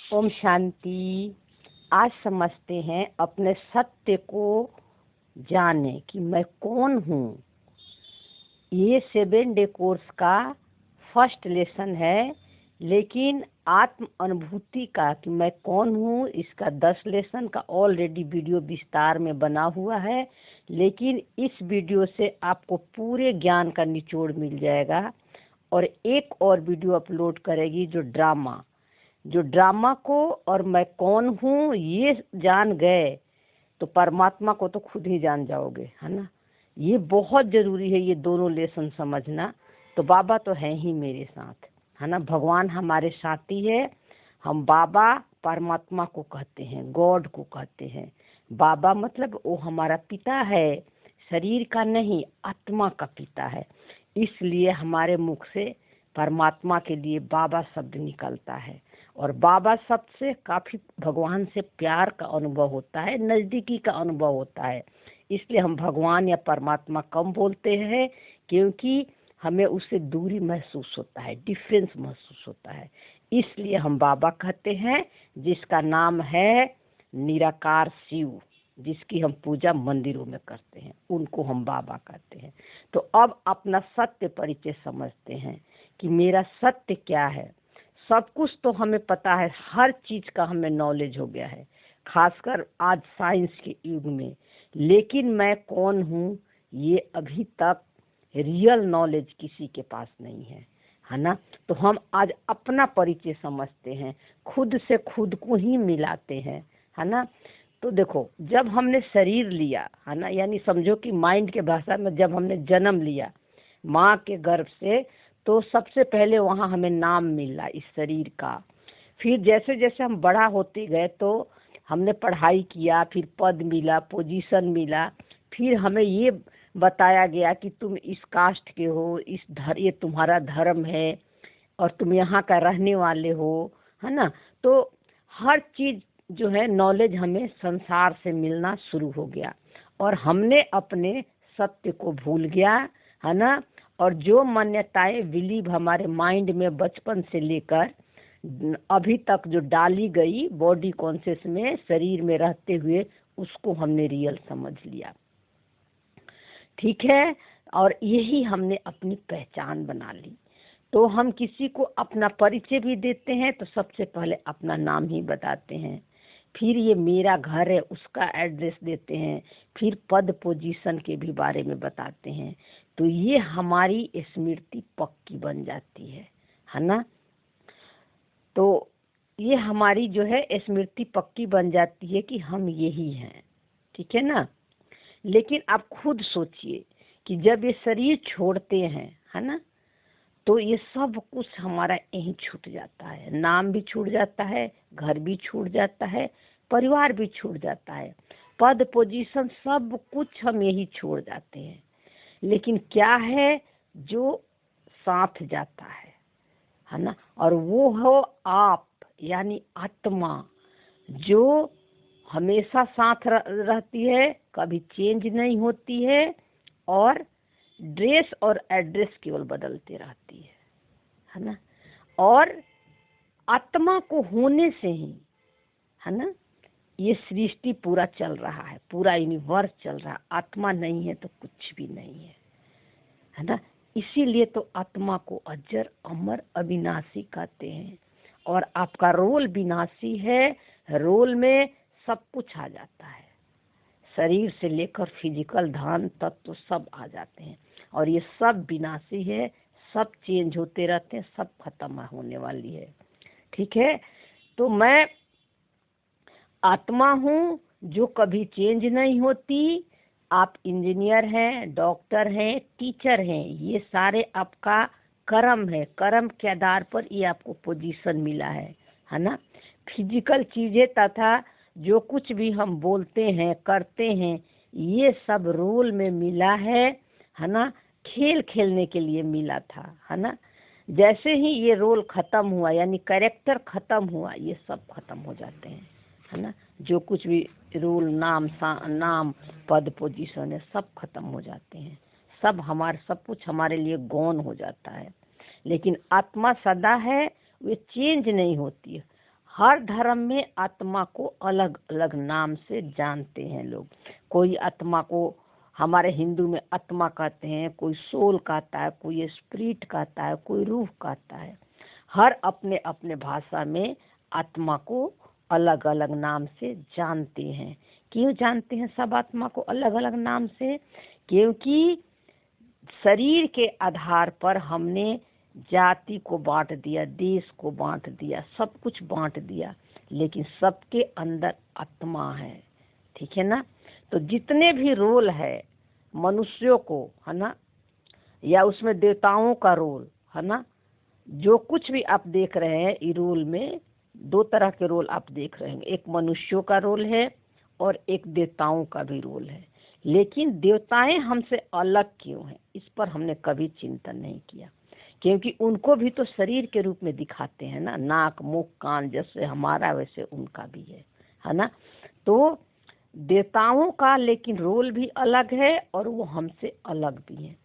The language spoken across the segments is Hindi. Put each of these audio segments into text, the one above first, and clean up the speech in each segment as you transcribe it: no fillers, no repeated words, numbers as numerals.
ओम शांति। आज समझते हैं अपने सत्य को जाने कि मैं कौन हूँ। ये 7 डे कोर्स का फर्स्ट लेसन है, लेकिन आत्म अनुभूति का कि मैं कौन हूँ इसका 10 लेसन का ऑलरेडी वीडियो विस्तार में बना हुआ है। लेकिन इस वीडियो से आपको पूरे ज्ञान का निचोड़ मिल जाएगा। और एक और वीडियो अपलोड करेगी जो ड्रामा को और मैं कौन हूँ ये जान गए तो परमात्मा को तो खुद ही जान जाओगे, है ना। ये बहुत जरूरी है, ये दोनों लेसन समझना। तो बाबा तो है ही मेरे साथ, है ना। भगवान हमारे साथी है। हम बाबा परमात्मा को कहते हैं, गॉड को कहते हैं। बाबा मतलब वो हमारा पिता है, शरीर का नहीं, आत्मा का पिता है। इसलिए हमारे मुख से परमात्मा के लिए बाबा शब्द निकलता है। और बाबा शब्द से काफी भगवान से प्यार का अनुभव होता है, नजदीकी का अनुभव होता है। इसलिए हम भगवान या परमात्मा कम बोलते हैं, क्योंकि हमें उससे दूरी महसूस होता है, डिफरेंस महसूस होता है। इसलिए हम बाबा कहते हैं, जिसका नाम है निराकार शिव, जिसकी हम पूजा मंदिरों में करते हैं, उनको हम बाबा कहते हैं। तो अब अपना सत्य परिचय समझते हैं कि मेरा सत्य क्या है। सब कुछ तो हमें पता है, हर चीज का हमें नॉलेज हो गया है, खासकर आज साइंस के युग में। लेकिन मैं कौन हूँ ये अभी तक रियल नॉलेज किसी के पास नहीं है ना। तो हम आज अपना परिचय समझते हैं, खुद से खुद को ही मिलाते हैं, है ना। तो देखो, जब हमने शरीर लिया, है ना, यानी समझो कि माइंड के भाषा में जब हमने जन्म लिया माँ के गर्भ से, तो सबसे पहले वहाँ हमें नाम मिला इस शरीर का। फिर जैसे जैसे हम बड़ा होते गए तो हमने पढ़ाई किया, फिर पद मिला, पोजीशन मिला। फिर हमें ये बताया गया कि तुम इस कास्ट के हो, ये तुम्हारा धर्म है और तुम यहाँ का रहने वाले हो, है ना। तो हर चीज जो है नॉलेज हमें संसार से मिलना शुरू हो गया और हमने अपने सत्य को भूल गया, है ना। और जो मान्यताएं बिलीव हमारे माइंड में बचपन से लेकर अभी तक जो डाली गई बॉडी कॉन्शियस में, शरीर में रहते हुए, उसको हमने रियल समझ लिया, ठीक है। और यही हमने अपनी पहचान बना ली। तो हम किसी को अपना परिचय भी देते हैं तो सबसे पहले अपना नाम ही बताते हैं, फिर ये मेरा घर है उसका एड्रेस देते हैं, फिर पद पोजीशन के भी बारे में बताते हैं। तो ये हमारी स्मृति पक्की बन जाती है ना। तो ये हमारी जो है स्मृति पक्की बन जाती है कि हम यही हैं, ठीक है ना। लेकिन आप खुद सोचिए कि जब ये शरीर छोड़ते हैं, है ना, तो ये सब कुछ हमारा यहीं छूट जाता है। नाम भी छूट जाता है, घर भी छूट जाता है, परिवार भी छूट जाता है, पद पोजीशन सब कुछ हम यही छोड़ जाते हैं। लेकिन क्या है जो साथ जाता है ना, और वो हो आप, यानी आत्मा, जो हमेशा साथ रहती है, कभी चेंज नहीं होती है, और ड्रेस और एड्रेस केवल बदलते रहती है ना। और आत्मा को होने से ही, है ना, ये सृष्टि पूरा चल रहा है, पूरा यूनिवर्स चल रहा है। आत्मा नहीं है तो कुछ भी नहीं है ना। इसीलिए तो आत्मा को अजर अमर अविनाशी कहते हैं। और आपका रोल विनाशी है, रोल में सब कुछ आ जाता है, शरीर से लेकर फिजिकल धान तक तो सब आ जाते हैं। और ये सब विनाशी है, सब चेंज होते रहते हैं, सब खत्म होने वाली है, ठीक है। तो मैं आत्मा हूँ जो कभी चेंज नहीं होती। आप इंजीनियर हैं, डॉक्टर हैं, टीचर हैं, ये सारे आपका कर्म है। कर्म के आधार पर ये आपको पोजीशन मिला है ना। फिजिकल चीजें तथा जो कुछ भी हम बोलते हैं, करते हैं, ये सब रोल में मिला है ना। खेल खेलने के लिए मिला था, है ना। जैसे ही ये रोल खत्म हुआ, यानी कैरेक्टर खत्म हुआ, ये सब खत्म हो जाते हैं, है ना। जो कुछ भी रूल, नाम पद पोजीशन है, सब खत्म हो जाते हैं। सब कुछ हमारे लिए गौन हो जाता है। लेकिन आत्मा सदा है, वे चेंज नहीं होती है। हर धर्म में आत्मा को अलग अलग नाम से जानते हैं लोग। कोई आत्मा को हमारे हिंदू में आत्मा कहते हैं, कोई सोल कहता है, कोई स्पिरिट कहता है, कोई रूह कहता है। हर अपने अपने भाषा में आत्मा को अलग अलग नाम से जानते हैं। क्यों जानते हैं सब आत्मा को अलग अलग नाम से? क्योंकि शरीर के आधार पर हमने जाति को बांट दिया, देश को बांट दिया, सब कुछ बांट दिया, लेकिन सबके अंदर आत्मा है। ठीक है ना? तो जितने भी रोल है मनुष्यों को, है ना, या उसमें देवताओं का रोल, है ना, जो कुछ भी आप देख रहे हैं, इस रोल में दो तरह के रोल आप देख रहे हैं। एक मनुष्यों का रोल है और एक देवताओं का भी रोल है। लेकिन देवताएं हमसे अलग क्यों हैं, इस पर हमने कभी चिंतन नहीं किया। क्योंकि उनको भी तो शरीर के रूप में दिखाते हैं ना, नाक मुख कान, जैसे हमारा वैसे उनका भी है ना। तो देवताओं का लेकिन रोल भी अलग है और वो हमसे अलग भी है।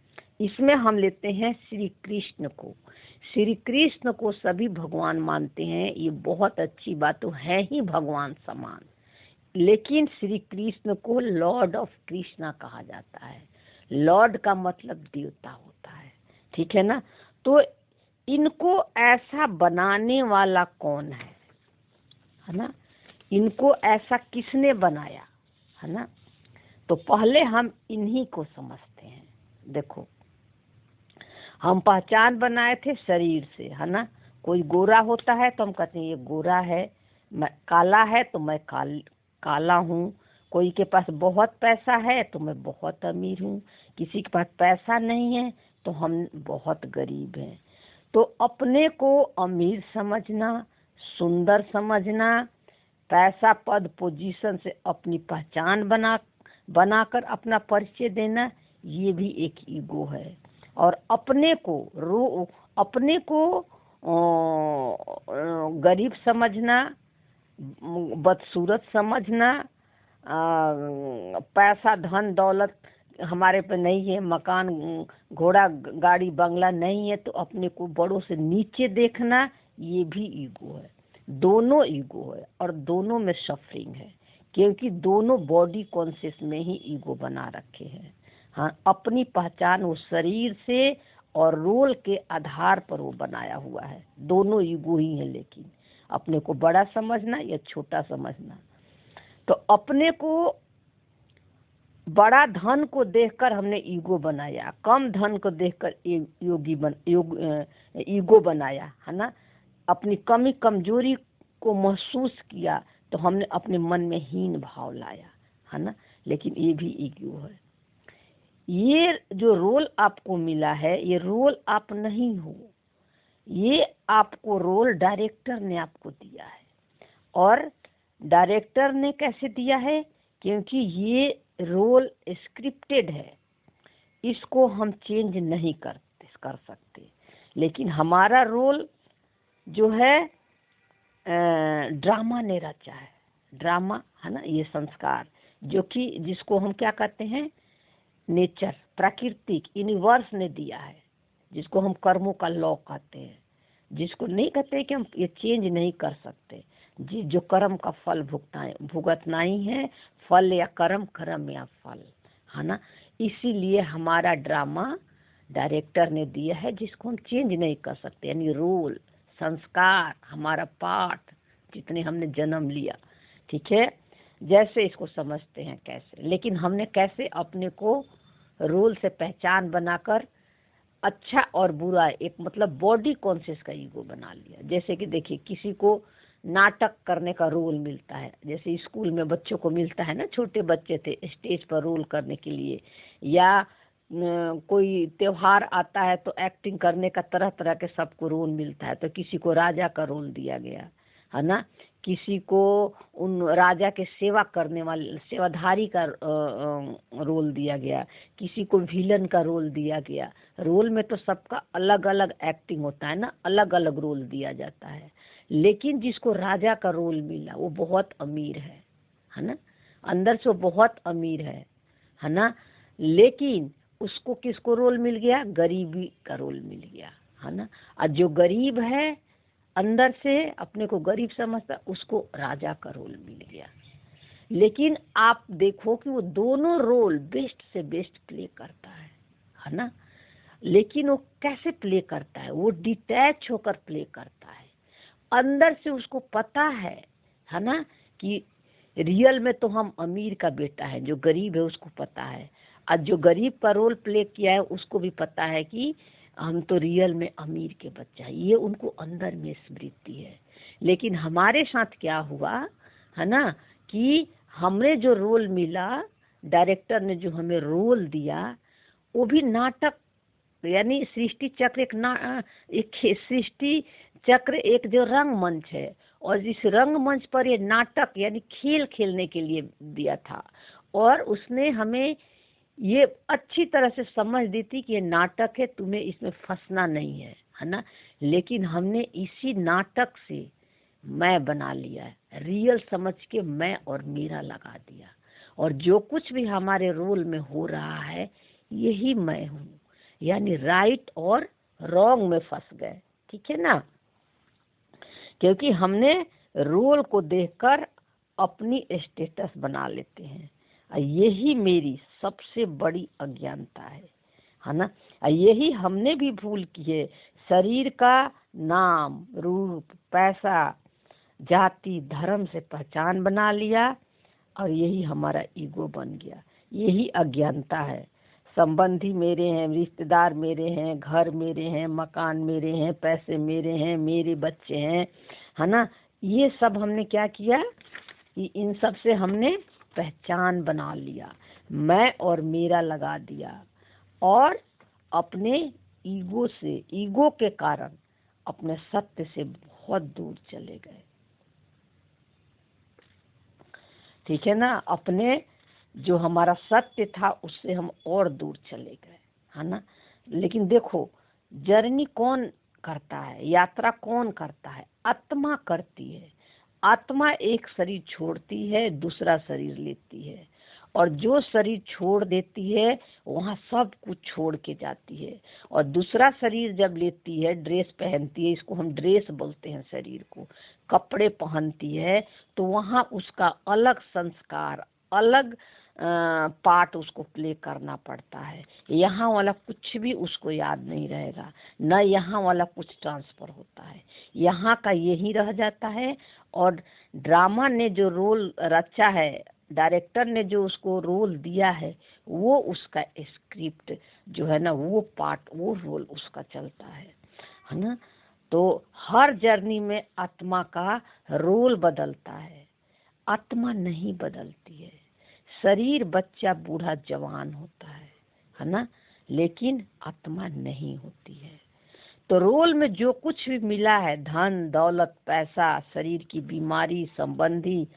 इसमें हम लेते हैं श्री कृष्ण को। श्री कृष्ण को सभी भगवान मानते हैं, ये बहुत अच्छी बात, तो है ही भगवान समान। लेकिन श्री कृष्ण को लॉर्ड ऑफ कृष्णा कहा जाता है। लॉर्ड का मतलब देवता होता है। ठीक है ना? तो इनको ऐसा बनाने वाला कौन है ना? इनको ऐसा किसने बनाया, है ना? तो पहले हम इन्हीं को समझते हैं। देखो, हम पहचान बनाए थे शरीर से, है ना। कोई गोरा होता है तो हम कहते हैं ये गोरा है, मैं काला है तो मैं काला हूँ। कोई के पास बहुत पैसा है तो मैं बहुत अमीर हूँ, किसी के पास पैसा नहीं है तो हम बहुत गरीब हैं। तो अपने को अमीर समझना, सुंदर समझना, पैसा पद पोजीशन से अपनी पहचान बनाकर अपना परिचय देना, ये भी एक ईगो है। और अपने को गरीब समझना, बदसूरत समझना, पैसा धन दौलत हमारे पे नहीं है, मकान घोड़ा गाड़ी बंगला नहीं है तो अपने को बड़ों से नीचे देखना, ये भी ईगो है। दोनों ईगो है और दोनों में सफरिंग है, क्योंकि दोनों बॉडी कॉन्शियस में ही ईगो बना रखे हैं। हाँ, अपनी पहचान वो शरीर से और रोल के आधार पर वो बनाया हुआ है। दोनों ईगो ही है, लेकिन अपने को बड़ा समझना या छोटा समझना। तो अपने को बड़ा धन को देखकर हमने ईगो बनाया, कम धन को देखकर ईगो बनाया, है ना। अपनी कमी कमजोरी को महसूस किया तो हमने अपने मन में हीन भाव लाया, है ना। लेकिन ये भी ईगो है। ये जो रोल आपको मिला है, ये रोल आप नहीं हो, ये आपको रोल डायरेक्टर ने आपको दिया है। और डायरेक्टर ने कैसे दिया है? क्योंकि ये रोल स्क्रिप्टेड है, इसको हम चेंज नहीं कर सकते। लेकिन हमारा रोल जो है ड्रामा ने रचा है। ड्रामा, है ना, ये संस्कार जो कि जिसको हम क्या कहते हैं, नेचर, प्राकृतिक, यूनिवर्स ने दिया है, जिसको हम कर्मों का लॉ कहते हैं, जिसको नहीं कहते कि हम ये चेंज नहीं कर सकते। जो कर्म का फल भुगतना ही है, फल या कर्म या फल, है ना। इसीलिए हमारा ड्रामा डायरेक्टर ने दिया है, जिसको हम चेंज नहीं कर सकते। यानी रोल, संस्कार, हमारा पाठ, जितने हमने जन्म लिया, ठीक है, जैसे इसको समझते हैं कैसे। लेकिन हमने कैसे अपने को रोल से पहचान बनाकर अच्छा और बुरा, एक मतलब बॉडी कॉन्शियस का ईगो बना लिया। जैसे कि देखिए, किसी को नाटक करने का रोल मिलता है, जैसे स्कूल में बच्चों को मिलता है ना, छोटे बच्चे थे स्टेज पर रोल करने के लिए, या कोई त्योहार आता है तो एक्टिंग करने का तरह तरह के सबको रोल मिलता है। तो किसी को राजा का रोल दिया गया, है ना, किसी को उन राजा के सेवा करने वाले सेवाधारी का रोल दिया गया, किसी को विलन का रोल दिया गया। रोल में तो सबका अलग अलग एक्टिंग होता है ना, अलग अलग रोल दिया जाता है। लेकिन जिसको राजा का रोल मिला वो बहुत अमीर है ना, अंदर से बहुत अमीर है ना। लेकिन उसको किसको रोल मिल गया? गरीबी का रोल मिल गया, है ना। और जो गरीब है अंदर से अपने को गरीब समझता, उसको राजा का रोल मिल गया। लेकिन आप देखो कि वो दोनों रोल बेस्ट से बेस्ट प्ले करता है ना। लेकिन वो कैसे प्ले करता है, वो डिटैच होकर प्ले करता है। अंदर से उसको पता है ना, कि रियल में तो हम अमीर का बेटा है, जो गरीब है उसको पता है, और जो गरीब का रोल प्ले किया है उसको भी पता है कि हम तो रियल में अमीर के बच्चा है। ये उनको अंदर में स्मृति है। लेकिन हमारे साथ क्या हुआ है ना, कि हमने जो रोल मिला, डायरेक्टर ने जो हमें रोल दिया, वो भी नाटक, यानी सृष्टि चक्र एक सृष्टि चक्र एक जो रंगमंच है, और जिस रंगमंच पर ये नाटक यानी खेल खेलने के लिए दिया था, और उसने हमें ये अच्छी तरह से समझ दी थी कि ये नाटक है, तुम्हें इसमें फंसना नहीं है ना। लेकिन हमने इसी नाटक से मैं बना लिया है, रियल समझ के मैं और मेरा लगा दिया, और जो कुछ भी हमारे रोल में हो रहा है यही मैं हूँ, यानी राइट और रॉन्ग में फंस गए। ठीक है ना, क्योंकि हमने रोल को देखकर अपनी स्टेटस बना लेते हैं, यही मेरी सबसे बड़ी अज्ञानता है ना। यही हमने भी भूल की है। शरीर का नाम, रूप, पैसा, जाति, धर्म से पहचान बना लिया, और यही हमारा ईगो बन गया। यही अज्ञानता है। संबंधी मेरे हैं, रिश्तेदार मेरे हैं, घर मेरे हैं, मकान मेरे हैं, पैसे मेरे हैं, मेरे बच्चे हैं, है ना। ये सब हमने क्या किया कि इन सब से हमने पहचान बना लिया, मैं और मेरा लगा दिया, और अपने ईगो से, ईगो के कारण अपने सत्य से बहुत दूर चले गए। ठीक है ना, अपने जो हमारा सत्य था उससे हम और दूर चले गए, है ना। लेकिन देखो, जर्नी कौन करता है, यात्रा कौन करता है? आत्मा करती है। आत्मा एक शरीर छोड़ती है, दूसरा शरीर लेती है, और जो शरीर छोड़ देती है वहाँ सब कुछ छोड़ के जाती है। और दूसरा शरीर जब लेती है, ड्रेस पहनती है, इसको हम ड्रेस बोलते हैं, शरीर को कपड़े पहनती है, तो वहाँ उसका अलग संस्कार, अलग पार्ट उसको प्ले करना पड़ता है। यहाँ वाला कुछ भी उसको याद नहीं रहेगा, न यहाँ वाला कुछ ट्रांसफर होता है, यहाँ का यही रह जाता है। और ड्रामा ने जो रोल रचा है, डायरेक्टर ने जो उसको रोल दिया है, वो उसका स्क्रिप्ट जो है ना, वो पार्ट, वो रोल उसका चलता है ना। तो हर जर्नी में आत्मा का रोल बदलता है, आत्मा नहीं बदलती है। शरीर बच्चा, बूढ़ा, जवान होता है ना, लेकिन आत्मा नहीं होती है। तो रोल में जो कुछ भी मिला है, धन दौलत, पैसा, शरीर की बीमारी, संबंधी,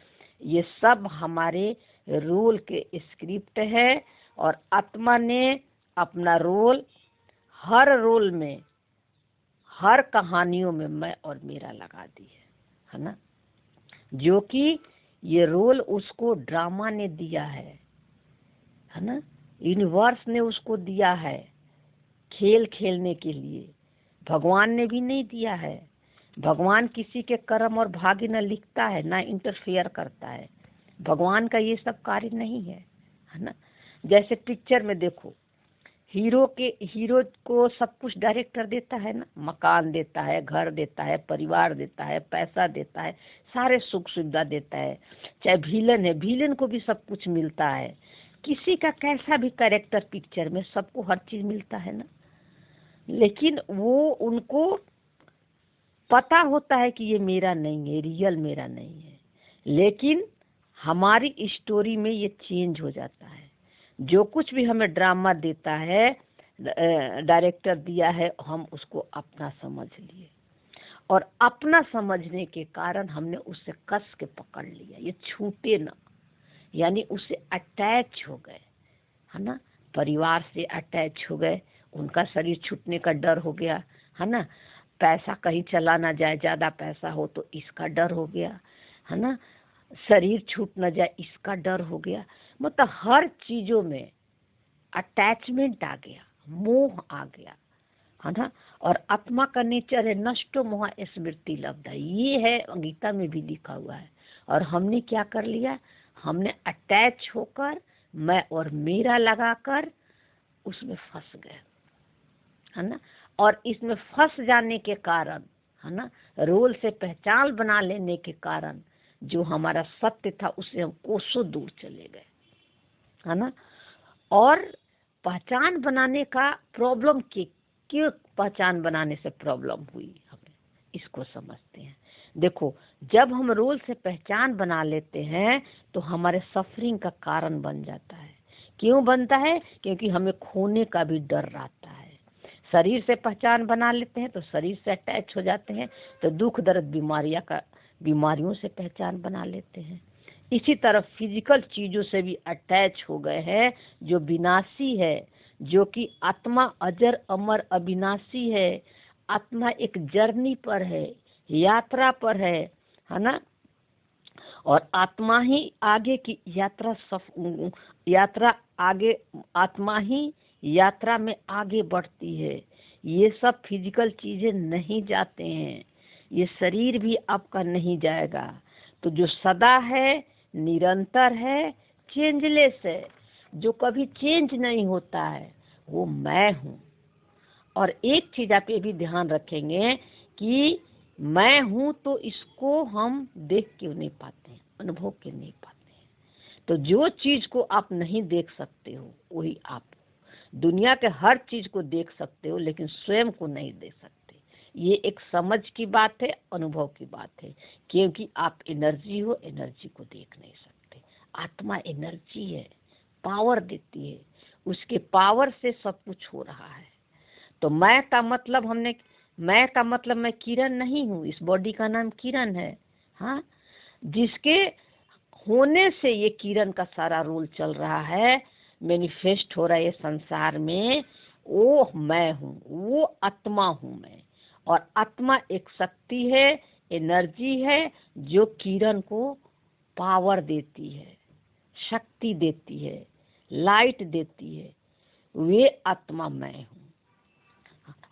ये सब हमारे रोल के स्क्रिप्ट है। और आत्मा ने अपना रोल, हर रोल में, हर कहानियों में मैं और मेरा लगा दी है ना। जो कि ये रोल उसको ड्रामा ने दिया है ना, यूनिवर्स ने उसको दिया है खेल खेलने के लिए, भगवान ने भी नहीं दिया है। भगवान किसी के कर्म और भाग्य न लिखता है, ना इंटरफेयर करता है, भगवान का ये सब कार्य नहीं है ना। जैसे पिक्चर में देखो, हीरो को सब कुछ डायरेक्टर देता है ना, मकान देता है, घर देता है, परिवार देता है, पैसा देता है, सारे सुख सुविधा देता है। चाहे विलन है, विलन को भी सब कुछ मिलता है। किसी का कैसा भी कैरेक्टर पिक्चर में, सबको हर चीज मिलता है ना। लेकिन वो उनको पता होता है कि ये मेरा नहीं है, रियल मेरा नहीं है। लेकिन हमारी स्टोरी में ये चेंज हो जाता है। जो कुछ भी हमें ड्रामा देता है, डायरेक्टर दिया है, हम उसको अपना समझ लिए, और अपना समझने के कारण हमने उससे कस के पकड़ लिया, ये छूटे ना, यानी उससे अटैच हो गए, है ना। परिवार से अटैच हो गए, उनका शरीर छूटने का डर हो गया, है ना। पैसा कहीं चला ना जाए, ज़्यादा पैसा हो तो इसका डर हो गया, है ना। शरीर छूट न जाए इसका डर हो गया। मतलब हर चीज़ों में अटैचमेंट आ गया, मोह आ गया, है ना। और आत्मा का नेचर है नष्टो मोह स्मृति लब्धा, ये है गीता में भी लिखा हुआ है। और हमने क्या कर लिया, हमने अटैच होकर मैं और मेरा लगाकर उसमें फंस गए, है ना। और इसमें फंस जाने के कारण, है ना, रोल से पहचान बना लेने के कारण जो हमारा सत्य था उससे हम कोसों दूर चले गए, है ना। और पहचान बनाने का प्रॉब्लम क्यों पहचान बनाने से प्रॉब्लम हुई हमें, इसको समझते हैं। देखो, जब हम रोल से पहचान बना लेते हैं तो हमारे सफरिंग का कारण बन जाता है। क्यों बनता है? क्योंकि हमें खोने का भी डर रहता है। शरीर से पहचान बना लेते हैं तो शरीर से अटैच हो जाते हैं, तो दुख दर्द बीमारियों से पहचान बना लेते हैं। इसी तरह फिजिकल चीजों से भी अटैच हो गए हैं जो विनाशी है, जो कि आत्मा अजर अमर अविनाशी है। आत्मा एक जर्नी पर है, यात्रा पर है ना। और आत्मा ही आगे की यात्रा आगे, आत्मा ही यात्रा में आगे बढ़ती है। ये सब फिजिकल चीजें नहीं जाते हैं, ये शरीर भी आपका नहीं जाएगा। तो जो सदा है, निरंतर है, चेंजलेस है, जो कभी चेंज नहीं होता है, वो मैं हूँ। और एक चीज आप ये भी ध्यान रखेंगे कि मैं हूँ तो इसको हम देख क्यों नहीं पाते हैं, अनुभव क्यों नहीं पाते हैं। तो जो चीज को आप नहीं देख सकते हो वही आप हो। दुनिया के हर चीज को देख सकते हो लेकिन स्वयं को नहीं देख सकते। ये एक समझ की बात है, अनुभव की बात है, क्योंकि आप एनर्जी हो, एनर्जी को देख नहीं सकते। आत्मा एनर्जी है, पावर देती है, उसके पावर से सब कुछ हो रहा है। तो मैं का मतलब मैं किरण नहीं हूँ, इस बॉडी का नाम किरण है, हाँ। जिसके होने से ये किरण का सारा रोल चल रहा है, मैनिफेस्ट हो रहा है ये संसार में, वो मैं हूँ, वो आत्मा हूँ मैं। और आत्मा एक शक्ति है, एनर्जी है, जो किरण को पावर देती है, शक्ति देती है, लाइट देती है। वे आत्मा मैं हूँ।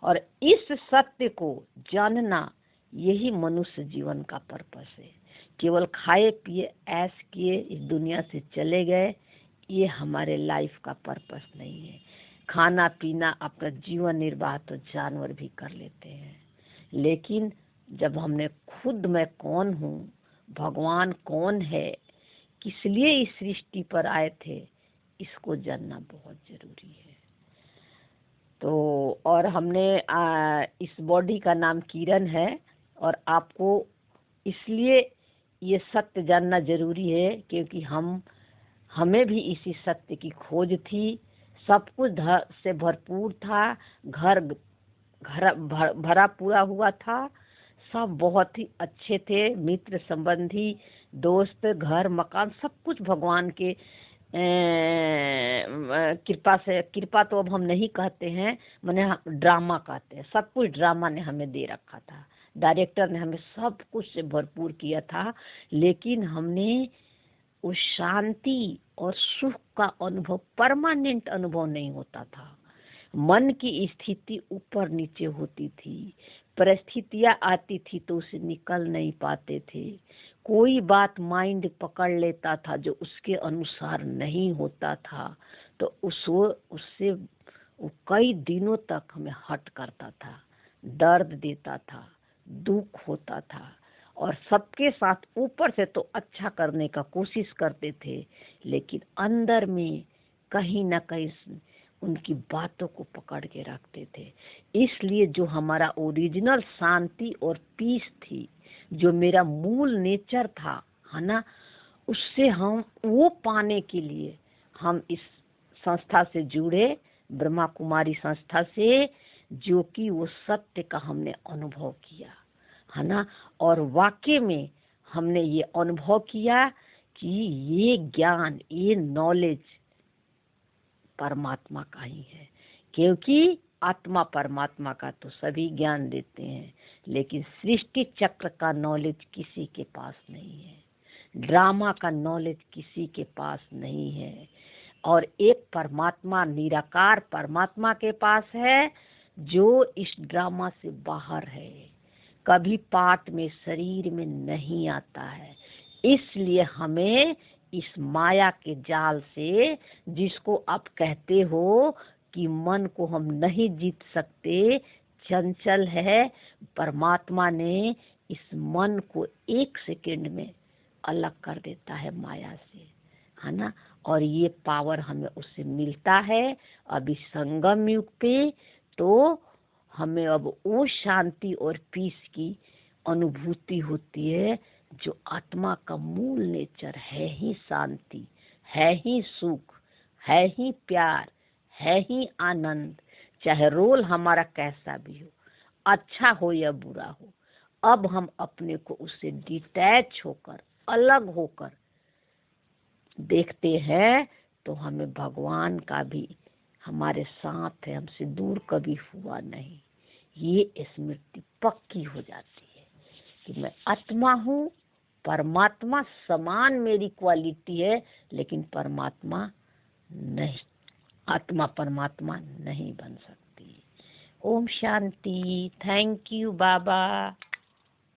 और इस सत्य को जानना यही मनुष्य जीवन का पर्पस है। केवल खाए पिए ऐश किए इस दुनिया से चले गए, ये हमारे लाइफ का पर्पस नहीं है। खाना पीना अपना जीवन निर्वाह तो जानवर भी कर लेते हैं, लेकिन जब हमने खुद मैं कौन हूँ, भगवान कौन है, किस लिए इस सृष्टि पर आए थे, इसको जानना बहुत जरूरी है। तो और हमने इस बॉडी का नाम किरण है, और आपको इसलिए ये सत्य जानना जरूरी है क्योंकि हमें भी इसी सत्य की खोज थी। सब कुछ से भरपूर था, घर भरा पूरा हुआ था, सब बहुत ही अच्छे थे, मित्र संबंधी दोस्त घर मकान सब कुछ भगवान के कृपा से। कृपा तो अब हम नहीं कहते हैं, माने ड्रामा कहते हैं। सब कुछ ड्रामा ने हमें दे रखा था, डायरेक्टर ने हमें सब कुछ से भरपूर किया था, लेकिन हमने उस शांति और सुख का अनुभव, परमानेंट अनुभव नहीं होता था। मन की स्थिति ऊपर नीचे होती थी, परिस्थितियां आती थी तो उसे निकल नहीं पाते थे। कोई बात माइंड पकड़ लेता था जो उसके अनुसार नहीं होता था, तो उससे वो कई दिनों तक हमें हट करता था, दर्द देता था, दुख होता था। और सबके साथ ऊपर से तो अच्छा करने का कोशिश करते थे, लेकिन अंदर में कहीं ना कहीं उनकी बातों को पकड़ के रखते थे। इसलिए जो हमारा ओरिजिनल शांति और पीस थी, जो मेरा मूल नेचर था, है ना, उससे हम वो पाने के लिए हम इस संस्था से जुड़े, ब्रह्मा कुमारी संस्था से, जो कि वो सत्य का हमने अनुभव किया, है ना। और वाकई में हमने ये अनुभव किया कि ये ज्ञान, ये नॉलेज परमात्मा का ही है। क्योंकि आत्मा परमात्मा का तो सभी ज्ञान देते हैं, लेकिन सृष्टि चक्र का नॉलेज किसी के पास नहीं है, ड्रामा का नॉलेज किसी के पास नहीं है। और एक परमात्मा, निराकार परमात्मा के पास है, जो इस ड्रामा से बाहर है, कभी पाठ में शरीर में नहीं आता है। इसलिए हमें इस माया के जाल से, जिसको आप कहते हो कि मन को हम नहीं जीत सकते, चंचल है, परमात्मा ने इस मन को 1 सेकंड में अलग कर देता है माया से, है ना। और ये पावर हमें उससे मिलता है अभी संगम युग पे। तो हमें अब वो शांति और पीस की अनुभूति होती है जो आत्मा का मूल नेचर है ही शांति, है ही सुख, है ही प्यार, है ही आनंद। चाहे रोल हमारा कैसा भी हो, अच्छा हो या बुरा हो, अब हम अपने को उससे डिटैच होकर, अलग होकर देखते हैं तो हमें भगवान का भी हमारे साथ है, हमसे दूर कभी हुआ नहीं। ये स्मृति पक्की हो जाती है कि मैं आत्मा हूँ, परमात्मा समान मेरी क्वालिटी है, लेकिन परमात्मा नहीं, आत्मा परमात्मा नहीं बन सकती। ओम शांति। Thank you Baba.